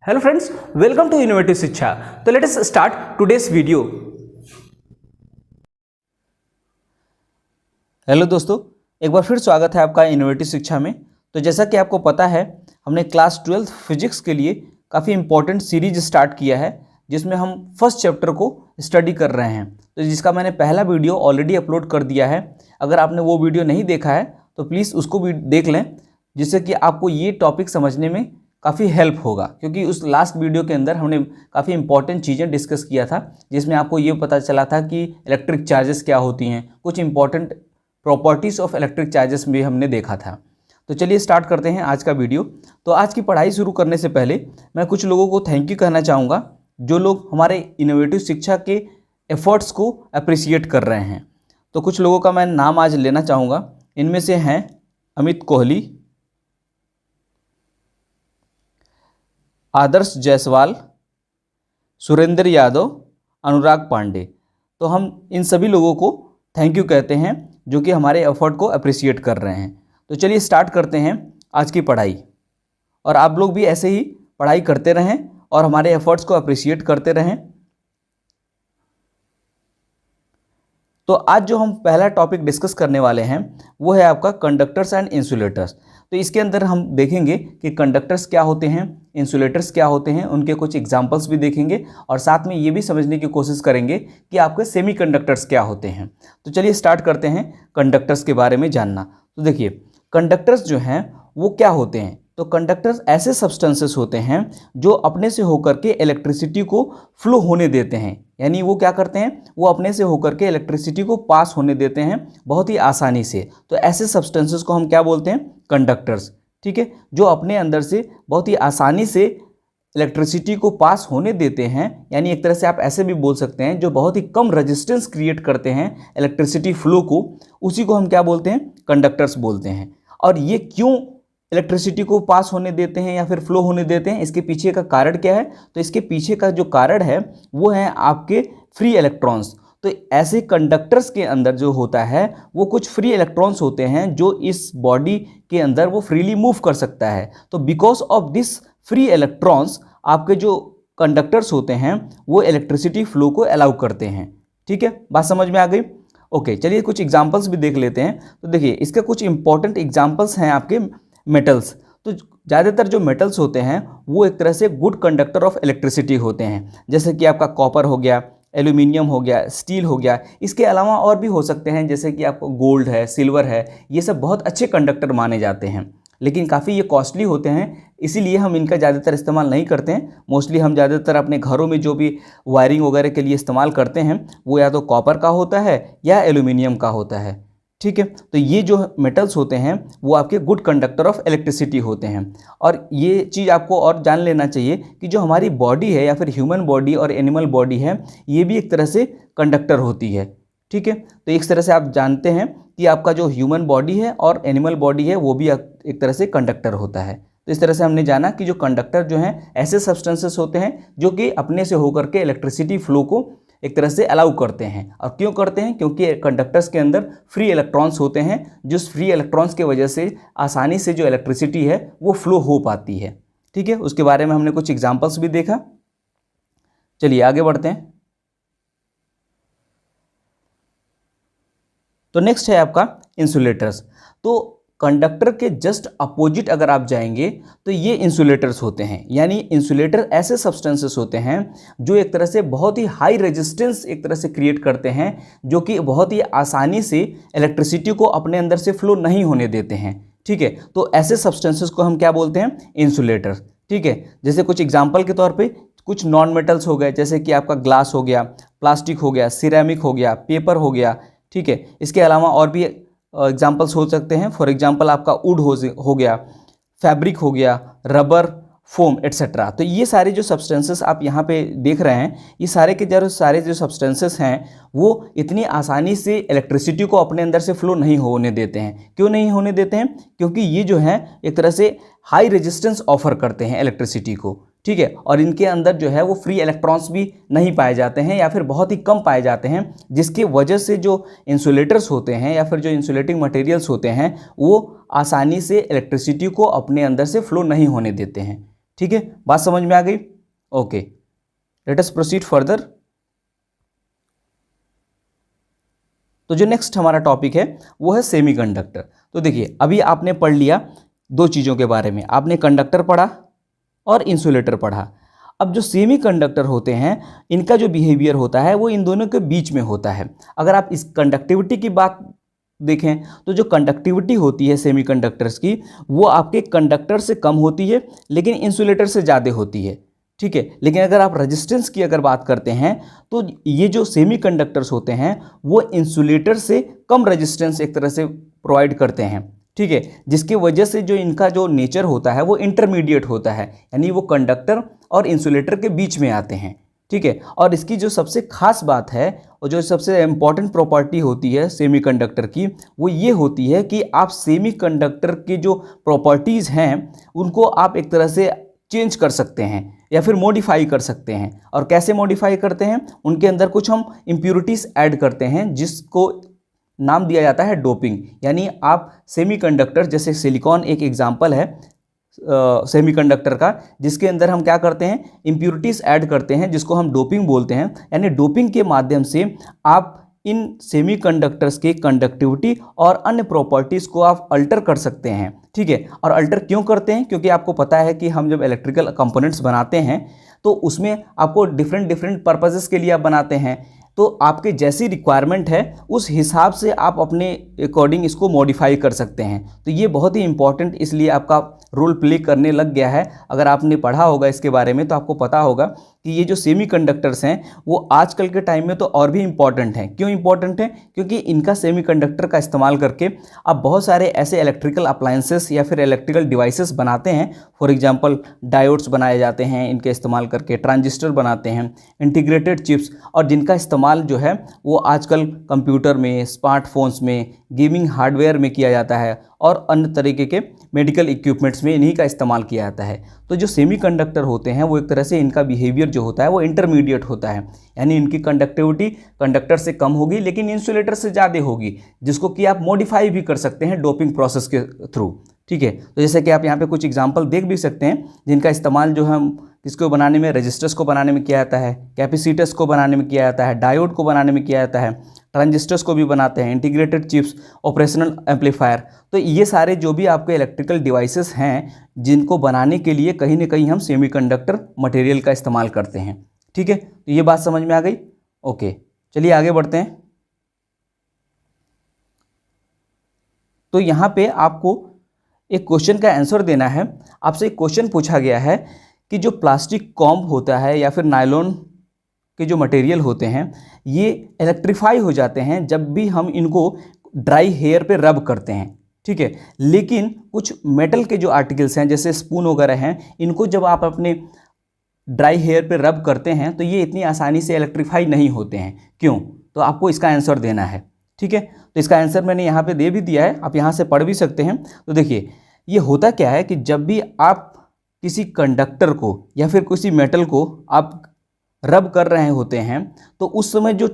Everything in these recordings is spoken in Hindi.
Hello friends, welcome to innovative Shiksha. तो let us start today's video. Hello दोस्तों, एक बार फिर स्वागत है आपका इनोवेटिव शिक्षा में। तो जैसा कि आपको पता है, हमने क्लास 12th फिजिक्स के लिए काफ़ी इंपॉर्टेंट सीरीज स्टार्ट किया है, जिसमें हम फर्स्ट चैप्टर को स्टडी कर रहे हैं। तो जिसका मैंने पहला वीडियो ऑलरेडी अपलोड कर दिया है। अगर आपने वो वीडियो नहीं देखा है तो प्लीज़ उसको भी देख लें, जिससे कि आपको ये टॉपिक समझने में काफ़ी हेल्प होगा। क्योंकि उस लास्ट वीडियो के अंदर हमने काफ़ी इंपॉर्टेंट चीज़ें डिस्कस किया था, जिसमें आपको ये पता चला था कि इलेक्ट्रिक चार्जेस क्या होती हैं, कुछ important properties of electric charges भी हमने देखा था। तो चलिए स्टार्ट करते हैं आज का वीडियो। तो आज की पढ़ाई शुरू करने से पहले मैं कुछ लोगों को थैंक यू कहना चाहूँगा, जो लोग हमारे इनोवेटिव शिक्षा के एफर्ट्स को अप्रिशिएट कर रहे हैं। तो कुछ लोगों का मैं नाम आज लेना चाहूँगा। इनमें से हैं अमित कोहली, आदर्श जायसवाल, सुरेंद्र यादव, अनुराग पांडे। तो हम इन सभी लोगों को थैंक यू कहते हैं, जो कि हमारे एफर्ट को अप्रिशिएट कर रहे हैं। तो चलिए स्टार्ट करते हैं आज की पढ़ाई। और आप लोग भी ऐसे ही पढ़ाई करते रहें और हमारे एफर्ट्स को अप्रिशिएट करते रहें। तो आज जो हम पहला टॉपिक डिस्कस करने वाले हैं वो है आपका कंडक्टर्स एंड इंसुलेटर्स। तो इसके अंदर हम देखेंगे कि कंडक्टर्स क्या होते हैं, इंसुलेटर्स क्या होते हैं, उनके कुछ एग्जांपल्स भी देखेंगे और साथ में ये भी समझने की कोशिश करेंगे कि आपके सेमीकंडक्टर्स क्या होते हैं। तो चलिए स्टार्ट करते हैं कंडक्टर्स के बारे में जानना। तो देखिए, कंडक्टर्स जो हैं वो क्या होते हैं। तो कंडक्टर्स ऐसे सब्सटेंसेस होते हैं जो अपने से होकर के इलेक्ट्रिसिटी को फ्लो होने देते हैं। यानी वो क्या करते हैं, वो अपने से होकर के इलेक्ट्रिसिटी को पास होने देते हैं बहुत ही आसानी से। तो ऐसे सब्सटेंसेस को हम क्या बोलते हैं, कंडक्टर्स। ठीक है, जो अपने अंदर से बहुत ही आसानी से इलेक्ट्रिसिटी को पास होने देते हैं। यानी एक तरह से आप ऐसे भी बोल सकते हैं, जो बहुत ही कम रेजिस्टेंस क्रिएट करते हैं इलेक्ट्रिसिटी फ्लो को, उसी को हम क्या बोलते हैं, कंडक्टर्स बोलते हैं। और ये क्यों इलेक्ट्रिसिटी को पास होने देते हैं या फिर फ्लो होने देते हैं, इसके पीछे का कारण क्या है। तो इसके पीछे का जो कारण है वो है आपके फ्री इलेक्ट्रॉन्स। तो ऐसे कंडक्टर्स के अंदर जो होता है वो कुछ फ्री इलेक्ट्रॉन्स होते हैं जो इस बॉडी के अंदर वो फ्रीली मूव कर सकता है। तो because of this free electrons आपके जो कंडक्टर्स होते हैं वो इलेक्ट्रिसिटी फ्लो को अलाउ करते हैं। ठीक है, बात समझ में आ गई। ओके, चलिए कुछ एग्जांपल्स भी देख लेते हैं। तो देखिए, इसके कुछ इंपॉर्टेंट एग्जांपल्स हैं आपके मेटल्स। तो ज़्यादातर जो मेटल्स होते हैं वो एक तरह से गुड कंडक्टर ऑफ इलेक्ट्रिसिटी होते हैं। जैसे कि आपका कॉपर हो गया, एल्यूमिनियम हो गया, स्टील हो गया। इसके अलावा और भी हो सकते हैं, जैसे कि आपको गोल्ड है, सिल्वर है। ये सब बहुत अच्छे कंडक्टर माने जाते हैं, लेकिन काफ़ी ये कॉस्टली होते हैं, इसीलिए हम इनका ज़्यादातर इस्तेमाल नहीं करते हैं। मोस्टली हम ज़्यादातर अपने घरों में जो भी वायरिंग वगैरह के लिए इस्तेमाल करते हैं वो या तो कॉपर का होता है या एल्यूमिनियम का होता है। ठीक है, तो ये जो मेटल्स होते हैं वो आपके गुड कंडक्टर ऑफ इलेक्ट्रिसिटी होते हैं। और ये चीज़ आपको और जान लेना चाहिए कि जो हमारी बॉडी है या फिर ह्यूमन बॉडी और एनिमल बॉडी है, ये भी एक तरह से कंडक्टर होती है। ठीक है, तो एक तरह से आप जानते हैं कि आपका जो ह्यूमन बॉडी है और एनिमल बॉडी है वो भी एक तरह से कंडक्टर होता है। तो इस तरह से हमने जाना कि जो कंडक्टर जो हैं ऐसे सब्सटेंसेस होते हैं जो कि अपने से होकर के इलेक्ट्रिसिटी फ्लो को एक तरह से अलाउ करते हैं। और क्यों करते हैं, क्योंकि कंडक्टर्स के अंदर फ्री इलेक्ट्रॉन्स होते हैं, जिस फ्री इलेक्ट्रॉन्स के वजह से आसानी से जो इलेक्ट्रिसिटी है वो फ्लो हो पाती है। ठीक है, उसके बारे में हमने कुछ एग्जांपल्स भी देखा। चलिए आगे बढ़ते हैं। तो नेक्स्ट है आपका इंसुलेटर्स। तो कंडक्टर के जस्ट अपोजिट अगर आप जाएंगे तो ये इंसुलेटर्स होते हैं। यानी इंसुलेटर ऐसे सब्सटेंसेस होते हैं जो एक तरह से बहुत ही हाई रेजिस्टेंस एक तरह से क्रिएट करते हैं, जो कि बहुत ही आसानी से इलेक्ट्रिसिटी को अपने अंदर से फ्लो नहीं होने देते हैं। ठीक है, तो ऐसे सब्सटेंसेस को हम क्या बोलते हैं, इंसुलेटर। ठीक है, जैसे कुछ एग्जाम्पल के तौर पर कुछ नॉन मेटल्स हो गए, जैसे कि आपका ग्लास हो गया, प्लास्टिक हो गया, सिरेमिक हो गया, पेपर हो गया। ठीक है, इसके अलावा और भी एग्जाम्पल्स हो सकते हैं। फॉर एग्जाम्पल आपका वुड हो गया, फैब्रिक हो गया, रबर, फोम एट्सेट्रा। तो ये सारे जो सब्सटेंसेस आप यहाँ पे देख रहे हैं, ये सारे जो सब्सटेंसेस हैं वो इतनी आसानी से इलेक्ट्रिसिटी को अपने अंदर से फ्लो नहीं होने देते हैं। क्यों नहीं होने देते हैं, क्योंकि ये जो है एक तरह से हाई रेजिस्टेंस ऑफर करते हैं इलेक्ट्रिसिटी को। ठीक है, और इनके अंदर जो है वो फ्री इलेक्ट्रॉन्स भी नहीं पाए जाते हैं या फिर बहुत ही कम पाए जाते हैं, जिसकी वजह से जो इंसुलेटर्स होते हैं या फिर जो इंसुलेटिंग मटेरियल्स होते हैं वो आसानी से इलेक्ट्रिसिटी को अपने अंदर से फ्लो नहीं होने देते हैं। ठीक है, बात समझ में आ गई? Okay, let us proceed further. तो जो नेक्स्ट हमारा टॉपिक है वो है सेमीकंडक्टर। तो देखिए, अभी आपने पढ़ लिया दो चीज़ों के बारे में, आपने कंडक्टर पढ़ा और इंसुलेटर पढ़ा। अब जो सेमीकंडक्टर होते हैं, इनका जो बिहेवियर होता है वो इन दोनों के बीच में होता है। अगर आप इस कंडक्टिविटी की बात देखें तो जो कंडक्टिविटी होती है सेमीकंडक्टर्स की, वो आपके कंडक्टर से कम होती है लेकिन इंसुलेटर से ज़्यादा होती है, ठीक है। लेकिन अगर आप रेजिस्टेंस की अगर बात करते हैं तो ये जो सेमीकंडक्टर्स होते हैं वो इंसुलेटर से कम रेजिस्टेंस एक तरह से प्रोवाइड करते हैं, ठीक है, जिसकी वजह से जो इनका जो नेचर होता है वो इंटरमीडिएट होता है, यानी वो कंडक्टर और इंसुलेटर के बीच में आते हैं, ठीक है। और इसकी जो सबसे खास बात है और जो सबसे इम्पॉर्टेंट प्रॉपर्टी होती है सेमीकंडक्टर की, वो ये होती है कि आप सेमीकंडक्टर की जो प्रॉपर्टीज़ हैं उनको आप एक तरह से चेंज कर सकते हैं या फिर मॉडिफाई कर सकते हैं। और कैसे मॉडिफाई करते हैं? उनके अंदर कुछ हम इम्प्योरिटीज़ ऐड करते हैं जिसको नाम दिया जाता है डोपिंग। यानी आप सेमीकंडक्टर, जैसे सिलिकॉन एक एग्जांपल है सेमीकंडक्टर का, जिसके अंदर हम क्या करते हैं, इम्प्योरिटीज़ ऐड करते हैं जिसको हम डोपिंग बोलते हैं। यानी डोपिंग के माध्यम से आप इन सेमीकंडक्टर्स के कंडक्टिविटी और अन्य प्रॉपर्टीज़ को आप अल्टर कर सकते हैं, ठीक है। और अल्टर क्यों करते हैं? क्योंकि आपको पता है कि हम जब इलेक्ट्रिकल कंपोनेंट्स बनाते हैं तो उसमें आपको डिफरेंट पर्पसेस के लिए आप बनाते हैं, तो आपके जैसी रिक्वायरमेंट है उस हिसाब से आप अपने अकॉर्डिंग इसको मॉडिफाई कर सकते हैं। तो ये बहुत ही इंपॉर्टेंट इसलिए आपका रोल प्ले करने लग गया है। अगर आपने पढ़ा होगा इसके बारे में तो आपको पता होगा कि ये जो सेमीकंडक्टर्स हैं वो आजकल के टाइम में तो और भी इम्पॉर्टेंट हैं। क्यों इम्पॉर्टेंट हैं? क्योंकि इनका सेमीकंडक्टर का इस्तेमाल करके आप बहुत सारे ऐसे इलेक्ट्रिकल अप्लायंसेस या फिर इलेक्ट्रिकल डिवाइसेस बनाते हैं। फॉर एग्जांपल डायोड्स बनाए जाते हैं इनके इस्तेमाल करके, ट्रांजिस्टर बनाते हैं, इंटीग्रेटेड चिप्स, और जिनका इस्तेमाल जो है वो आजकल कंप्यूटर में, स्मार्टफोन्स में, गेमिंग हार्डवेयर में किया जाता है और अन्य तरीके के मेडिकल इक्विपमेंट्स में इन्हीं का इस्तेमाल किया जाता है। तो जो सेमीकंडक्टर होते हैं वो एक तरह से इनका बिहेवियर जो होता है वो इंटरमीडिएट होता है, यानी इनकी कंडक्टिविटी कंडक्टर से कम होगी लेकिन इंसुलेटर से ज़्यादा होगी, जिसको कि आप मॉडिफाई भी कर सकते हैं डोपिंग प्रोसेस के थ्रू, ठीक है। तो जैसे कि आप यहाँ पे कुछ एग्जांपल देख भी सकते हैं जिनका इस्तेमाल जो हम इसको बनाने में, रजिस्टर्स को बनाने में किया जाता है, कैपेसिटर्स को बनाने में किया जाता है, डायोड को बनाने में किया जाता है, ट्रांजिस्टर्स को भी बनाते हैं, इंटीग्रेटेड चिप्स, ऑपरेशनल एम्पलीफायर। तो ये सारे जो भी आपके इलेक्ट्रिकल डिवाइसेस हैं जिनको बनाने के लिए कहीं ना कहीं हम सेमीकंडक्टर मटेरियल का इस्तेमाल करते हैं, ठीक है। तो ये बात समझ में आ गई? ओके, चलिए आगे बढ़ते हैं। तो यहाँ पे आपको एक क्वेश्चन का आंसर देना है। आपसे एक क्वेश्चन पूछा गया है कि जो प्लास्टिक कॉम्ब होता है या फिर नायलॉन के जो मटेरियल होते हैं ये इलेक्ट्रीफाई हो जाते हैं जब भी हम इनको ड्राई हेयर पे रब करते हैं, ठीक है। लेकिन कुछ मेटल के जो आर्टिकल्स हैं जैसे स्पून वगैरह हैं, इनको जब आप अपने ड्राई हेयर पे रब करते हैं तो ये इतनी आसानी से इलेक्ट्रीफाई नहीं होते हैं। क्यों? तो आपको इसका आंसर देना है, ठीक है। तो इसका आंसर मैंने यहाँ पे दे भी दिया है, आप यहाँ से पढ़ भी सकते हैं। तो देखिए, ये होता क्या है कि जब भी आप किसी कंडक्टर को या फिर किसी मेटल को आप रब कर रहे होते हैं तो उस समय जो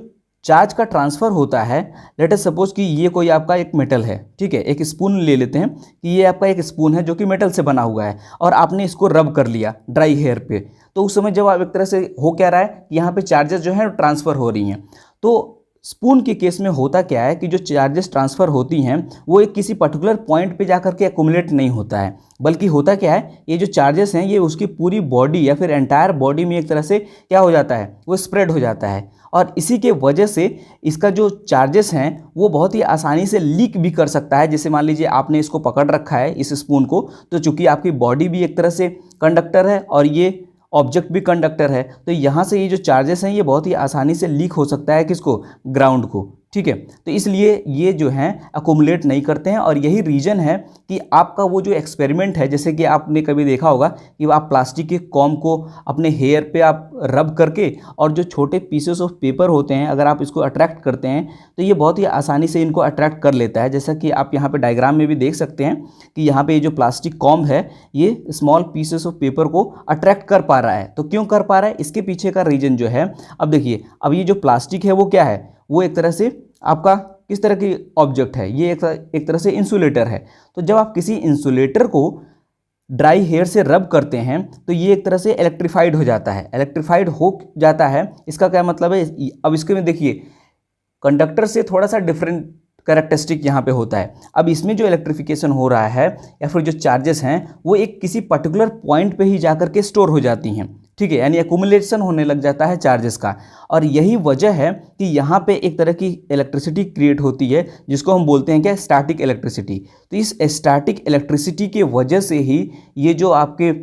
चार्ज का ट्रांसफ़र होता है, लेट अस सपोज कि ये कोई आपका एक मेटल है, ठीक है, एक स्पून ले लेते हैं कि ये आपका एक स्पून है जो कि मेटल से बना हुआ है और आपने इसको रब कर लिया ड्राई हेयर पे। तो उस समय जब आप एक तरह से हो क्या रहा है कि यहाँ पे चार्जेस जो है ट्रांसफ़र हो रही हैं। तो स्पून के केस में होता क्या है कि जो चार्जेस ट्रांसफ़र होती हैं वो एक किसी पर्टिकुलर पॉइंट पे जाकर के एक्यूमुलेट नहीं होता है, बल्कि होता क्या है, ये जो चार्जेस हैं ये उसकी पूरी बॉडी या फिर एंटायर बॉडी में एक तरह से क्या हो जाता है, वो स्प्रेड हो जाता है। और इसी के वजह से इसका जो चार्जेस हैं वो बहुत ही आसानी से लीक भी कर सकता है। जैसे मान लीजिए आपने इसको पकड़ रखा है इस स्पून को, तो चूँकि आपकी बॉडी भी एक तरह से कंडक्टर है और ये ऑब्जेक्ट भी कंडक्टर है, तो यहाँ से ये जो चार्जेस हैं ये बहुत ही आसानी से लीक हो सकता है किसको, ग्राउंड को, ठीक है। तो इसलिए ये जो हैं अकोमुलेट नहीं करते हैं और यही रीज़न है कि आपका वो जो एक्सपेरिमेंट है, जैसे कि आपने कभी देखा होगा कि आप प्लास्टिक के कॉम्ब को अपने हेयर पे आप रब करके और जो छोटे पीसेस ऑफ पेपर होते हैं अगर आप इसको अट्रैक्ट करते हैं तो ये बहुत ही आसानी से इनको अट्रैक्ट कर लेता है। जैसा कि आप यहाँ पे डायग्राम में भी देख सकते हैं कि यहाँ पे ये जो प्लास्टिक कॉम्ब है ये स्मॉल पीसेस ऑफ पेपर को अट्रैक्ट कर पा रहा है। तो क्यों कर पा रहा है, इसके पीछे का रीज़न जो है, अब देखिए, अब ये जो प्लास्टिक है वो क्या है, वो एक तरह से आपका किस तरह की ऑब्जेक्ट है, ये एक तरह से इंसुलेटर है। तो जब आप किसी इंसुलेटर को ड्राई हेयर से रब करते हैं तो ये एक तरह से इलेक्ट्रीफाइड हो जाता है। इलेक्ट्रीफाइड हो जाता है, इसका क्या मतलब है? अब इसके में देखिए, कंडक्टर से थोड़ा सा डिफरेंट कैरेक्टरिस्टिक यहाँ पे होता है। अब इसमें जो इलेक्ट्रिफिकेशन हो रहा है या फिर जो चार्जेस हैं वो एक किसी पर्टिकुलर पॉइंट पे ही जाकर के स्टोर हो जाती हैं, ठीक है, यानी एक्यूमुलेशन होने लग जाता है चार्जेस का। और यही वजह है कि यहाँ पे एक तरह की इलेक्ट्रिसिटी क्रिएट होती है जिसको हम बोलते हैं क्या, स्टैटिक इलेक्ट्रिसिटी। तो इस स्टैटिक इलेक्ट्रिसिटी के वजह से ही ये जो आपके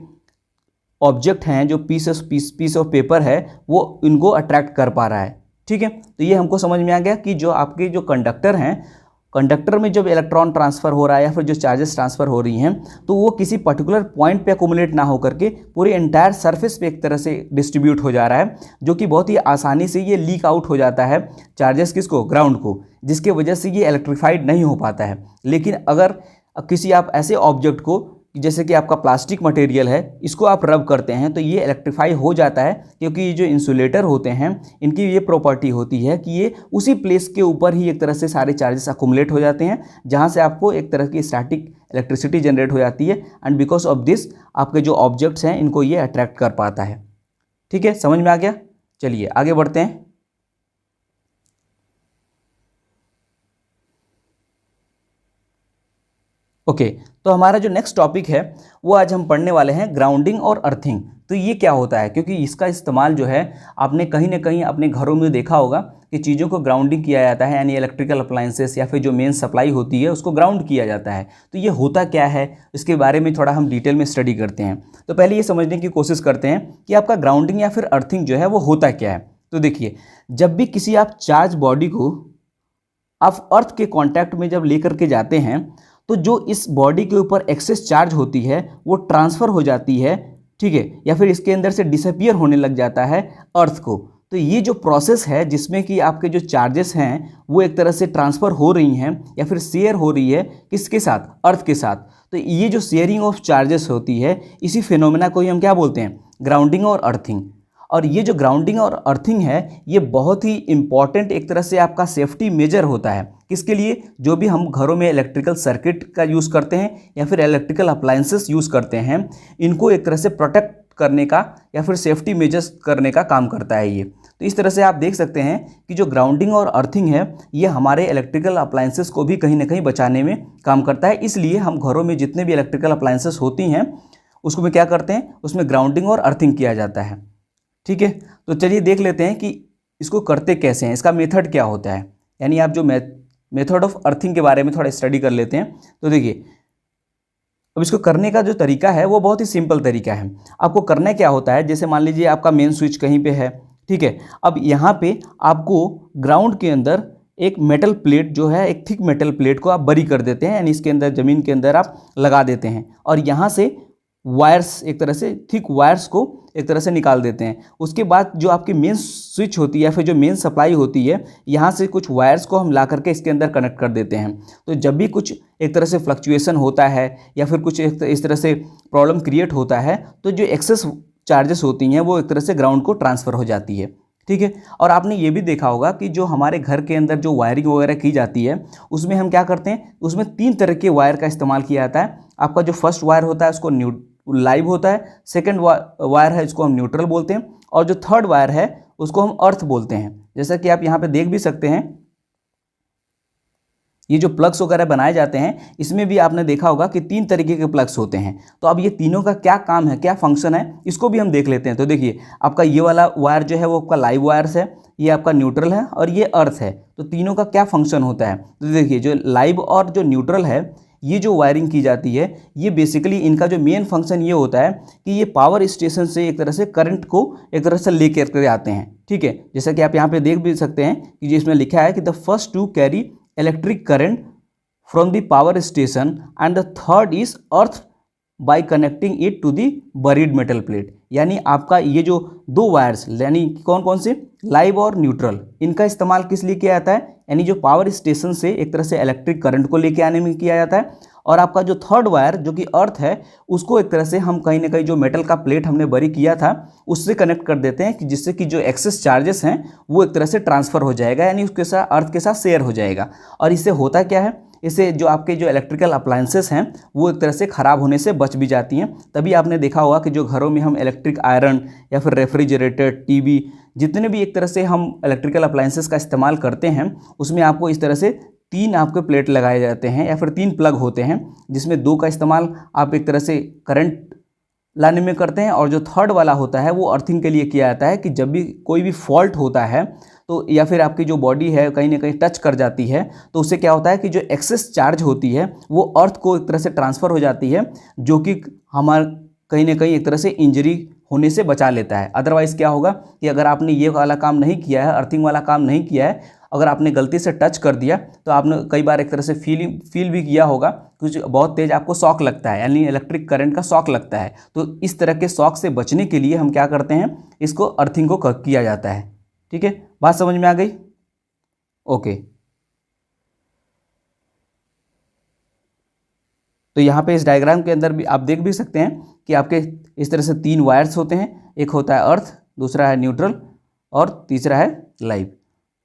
ऑब्जेक्ट हैं, जो पीस ऑफ पेपर है, वो इनको अट्रैक्ट कर पा रहा है, ठीक है। तो ये हमको समझ में आ गया कि जो आपके जो कंडक्टर हैं, कंडक्टर में जब इलेक्ट्रॉन ट्रांसफ़र हो रहा है या फिर जो चार्जेस ट्रांसफ़र हो रही हैं तो वो किसी पर्टिकुलर पॉइंट पे अकोमुलेट ना होकर के पूरे एंटायर सरफेस पे एक तरह से डिस्ट्रीब्यूट हो जा रहा है, जो कि बहुत ही आसानी से ये लीक आउट हो जाता है चार्जेस किसको, ग्राउंड को, जिसके वजह से ये इलेक्ट्रीफाइड नहीं हो पाता है। लेकिन अगर किसी आप ऐसे ऑब्जेक्ट को, जैसे कि आपका प्लास्टिक मटेरियल है, इसको आप रब करते हैं तो ये इलेक्ट्रीफाई हो जाता है, क्योंकि ये जो इंसुलेटर होते हैं इनकी ये प्रॉपर्टी होती है कि ये उसी प्लेस के ऊपर ही एक तरह से सारे चार्जेस अकुमुलेट हो जाते हैं, जहाँ से आपको एक तरह की स्टैटिक इलेक्ट्रिसिटी जनरेट हो जाती है। एंड बिकॉज ऑफ दिस आपके जो ऑब्जेक्ट्स हैं इनको ये अट्रैक्ट कर पाता है, ठीक है, समझ में आ गया। चलिए आगे बढ़ते हैं। ओके, तो हमारा जो नेक्स्ट टॉपिक है वो आज हम पढ़ने वाले हैं ग्राउंडिंग और अर्थिंग। तो ये क्या होता है, क्योंकि इसका इस्तेमाल जो है आपने कहीं ना कहीं अपने घरों में देखा होगा कि चीज़ों को ग्राउंडिंग किया जाता है, यानी इलेक्ट्रिकल अप्लायंसेस या फिर जो मेन सप्लाई होती है उसको ग्राउंड किया जाता है। तो ये होता क्या है, इसके बारे में थोड़ा हम डिटेल में स्टडी करते हैं। तो पहले ये समझने की कोशिश करते हैं कि आपका ग्राउंडिंग या फिर अर्थिंग जो है वो होता क्या है। तो देखिए, जब भी किसी आप चार्ज बॉडी को आप अर्थ के कॉन्टैक्ट में जब लेकर के जाते हैं तो जो इस बॉडी के ऊपर एक्सेस चार्ज होती है वो ट्रांसफ़र हो जाती है, ठीक है, या फिर इसके अंदर से डिसअपियर होने लग जाता है अर्थ को। तो ये जो प्रोसेस है जिसमें कि आपके जो चार्जेस हैं वो एक तरह से ट्रांसफ़र हो रही हैं या फिर शेयर हो रही है किसके साथ, अर्थ के साथ। तो ये जो शेयरिंग ऑफ चार्जेस होती है, इसी फिनोमेना को ही हम क्या बोलते हैं, ग्राउंडिंग और अर्थिंग। और ये जो ग्राउंडिंग और अर्थिंग है ये बहुत ही इंपॉर्टेंट एक तरह से आपका सेफ्टी मेजर होता है। किसके लिए, जो भी हम घरों में इलेक्ट्रिकल सर्किट का यूज़ करते हैं या फिर इलेक्ट्रिकल अप्लायंसेस यूज़ करते हैं, इनको एक तरह से प्रोटेक्ट करने का या फिर सेफ्टी मेजर्स करने का काम करता है ये। तो इस तरह से आप देख सकते हैं कि जो ग्राउंडिंग और अर्थिंग है ये हमारे इलेक्ट्रिकल अप्लायंसेस को भी कहीं ना कहीं बचाने में काम करता है। इसलिए हम घरों में जितने भी इलेक्ट्रिकल अप्लायंसेस होती हैं उसको में क्या करते हैं, उसमें ग्राउंडिंग और अर्थिंग किया जाता है, ठीक है। तो चलिए देख लेते हैं कि इसको करते कैसे हैं, इसका मेथड क्या होता है, यानी आप जो मेथड ऑफ अर्थिंग के बारे में थोड़ा स्टडी कर लेते हैं। तो देखिए, अब इसको करने का जो तरीका है वो बहुत ही सिंपल तरीका है। आपको करना क्या होता है, जैसे मान लीजिए आपका मेन स्विच कहीं पे है, ठीक है। अब यहाँ पे आपको ग्राउंड के अंदर एक मेटल प्लेट जो है, एक थिक मेटल प्लेट को आप बरी कर देते हैं, यानी इसके अंदर ज़मीन के अंदर आप लगा देते हैं और यहाँ से वायर्स, एक तरह से थिक वायर्स को एक तरह से निकाल देते हैं। उसके बाद जो आपकी मेन स्विच होती है या फिर जो मेन सप्लाई होती है, यहाँ से कुछ वायर्स को हम ला करके इसके अंदर कनेक्ट कर देते हैं। तो जब भी कुछ एक तरह से फ्लक्चुएशन होता है या फिर कुछ इस तरह से प्रॉब्लम क्रिएट होता है तो जो एक्सेस चार्जेस होती हैं वो एक तरह से ग्राउंड को ट्रांसफ़र हो जाती है, ठीक है। और आपने ये भी देखा होगा कि जो हमारे घर के अंदर जो वायरिंग वगैरह की जाती है उसमें हम क्या करते हैं, उसमें 3 तरह के वायर का इस्तेमाल किया जाता है। आपका जो फर्स्ट वायर होता है उसको लाइव होता है, सेकंड वायर है इसको हम न्यूट्रल बोलते हैं, और जो थर्ड वायर है उसको हम अर्थ बोलते हैं। जैसा कि आप यहाँ पे देख भी सकते हैं, ये जो प्लग्स वगैरह बनाए जाते हैं इसमें भी आपने देखा होगा कि 3 तरीके के प्लग्स होते हैं। तो अब ये तीनों का क्या काम है, क्या फंक्शन है, इसको भी हम देख लेते हैं। तो देखिए, आपका ये वाला वायर जो है वो आपका लाइव वायर्स है, ये आपका न्यूट्रल है और ये अर्थ है। तो तीनों का क्या फंक्शन होता है, तो देखिए जो लाइव और जो न्यूट्रल है, ये जो वायरिंग की जाती है ये बेसिकली इनका जो मेन फंक्शन ये होता है कि ये पावर स्टेशन से एक तरह से करंट को एक तरह से लेकर के आते हैं, ठीक है। जैसा कि आप यहाँ पे देख भी सकते हैं कि जिसमें लिखा है कि the first two carry electric current from the power station and the third is earth by connecting it to the buried metal plate. यानी आपका ये जो 2 वायर्स, यानी कौन कौन से, लाइव और न्यूट्रल, इनका इस्तेमाल किस लिए किया जाता है, यानी जो पावर स्टेशन से एक तरह से इलेक्ट्रिक करंट को लेके आने में किया जाता है। और आपका जो थर्ड वायर जो कि अर्थ है उसको एक तरह से हम कहीं ना कहीं जो मेटल का प्लेट हमने बरी किया था उससे कनेक्ट कर देते हैं कि जिससे कि जो एक्सेस चार्जेस हैं वो एक तरह से ट्रांसफ़र हो जाएगा, यानी उसके साथ अर्थ के साथ शेयर हो जाएगा। और इससे होता क्या है, इससे जो आपके जो इलेक्ट्रिकल अप्लायंसेस हैं वो एक तरह से ख़राब होने से बच भी जाती हैं। तभी आपने देखा होगा कि जो घरों में हम इलेक्ट्रिक आयरन या फिर रेफ्रिजरेटर, टीवी, जितने भी एक तरह से हम इलेक्ट्रिकल अप्लायंसेस का इस्तेमाल करते हैं उसमें आपको इस तरह से 3 आपके प्लेट लगाए जाते हैं या फिर 3 प्लग होते हैं, जिसमें 2 का इस्तेमाल आप एक तरह से करंट लाने में करते हैं और जो थर्ड वाला होता है वो अर्थिंग के लिए किया जाता है कि जब भी कोई भी फॉल्ट होता है तो या फिर आपकी जो बॉडी है कहीं ना कहीं टच कर जाती है तो उससे क्या होता है कि जो एक्सेस चार्ज होती है वो अर्थ को एक तरह से ट्रांसफ़र हो जाती है, जो कि हमारा कहीं ना कहीं एक तरह से इंजरी होने से बचा लेता है। अदरवाइज़ क्या होगा कि अगर आपने ये वाला काम नहीं किया है, अर्थिंग वाला काम नहीं किया है, अगर आपने गलती से टच कर दिया तो आपने कई बार एक तरह से फील भी किया होगा कुछ बहुत तेज़ आपको शॉक लगता है, यानी इलेक्ट्रिक करंट का शॉक लगता है। तो इस तरह के शॉक से बचने के लिए हम क्या करते हैं, इसको अर्थिंग को किया जाता है। ठीक है, बात समझ में आ गई? ओके, तो यहाँ पे इस डायग्राम के अंदर भी आप देख भी सकते हैं कि आपके इस तरह से 3 वायर्स होते हैं, एक होता है अर्थ, दूसरा है न्यूट्रल और तीसरा है लाइव।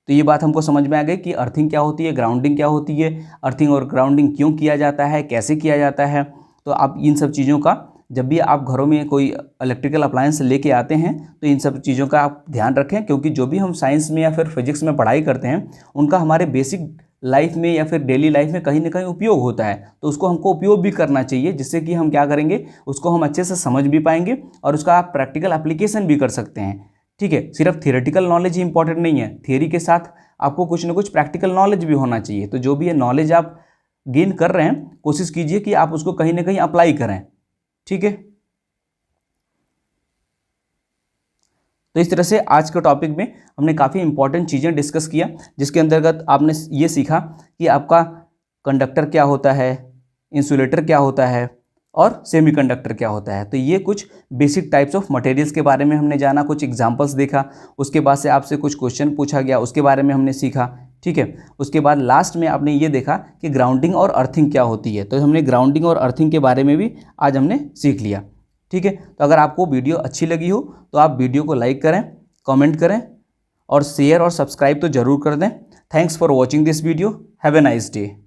तो ये बात हमको समझ में आ गई कि अर्थिंग क्या होती है, ग्राउंडिंग क्या होती है, अर्थिंग और ग्राउंडिंग क्यों किया जाता है, कैसे किया जाता है। तो आप इन सब चीज़ों का जब भी आप घरों में कोई इलेक्ट्रिकल अप्लायंस लेके आते हैं तो इन सब चीज़ों का आप ध्यान रखें, क्योंकि जो भी हम साइंस में या फिर फिजिक्स में पढ़ाई करते हैं उनका हमारे बेसिक लाइफ में या फिर डेली लाइफ में कहीं ना कहीं उपयोग होता है। तो उसको हमको उपयोग भी करना चाहिए, जिससे कि हम क्या करेंगे, उसको हम अच्छे से समझ भी पाएंगे और उसका आप प्रैक्टिकल एप्लीकेशन भी कर सकते हैं। ठीक है, सिर्फ थियोरेटिकल नॉलेज ही इंपॉर्टेंट नहीं है, थियोरी के साथ आपको कुछ ना कुछ प्रैक्टिकल नॉलेज भी होना चाहिए। तो जो भी ये नॉलेज आप गेन कर रहे हैं कोशिश कीजिए कि आप उसको कहीं ना कहीं अप्लाई करें। ठीक है, तो इस तरह से आज के टॉपिक में हमने काफ़ी इंपॉर्टेंट चीज़ें डिस्कस किया, जिसके अंतर्गत आपने ये सीखा कि आपका कंडक्टर क्या होता है, इंसुलेटर क्या होता है और सेमीकंडक्टर क्या होता है। तो ये कुछ बेसिक टाइप्स ऑफ मटेरियल्स के बारे में हमने जाना, कुछ एग्जांपल्स देखा, उसके बाद से आपसे कुछ क्वेश्चन पूछा गया, उसके बारे में हमने सीखा। ठीक है, उसके बाद लास्ट में आपने ये देखा कि ग्राउंडिंग और अर्थिंग क्या होती है। तो हमने ग्राउंडिंग और अर्थिंग के बारे में भी आज हमने सीख लिया। ठीक है, तो अगर आपको वीडियो अच्छी लगी हो तो आप वीडियो को लाइक करें, कमेंट करें और शेयर और सब्सक्राइब तो ज़रूर कर दें। Thanks for watching this video. Have a nice day.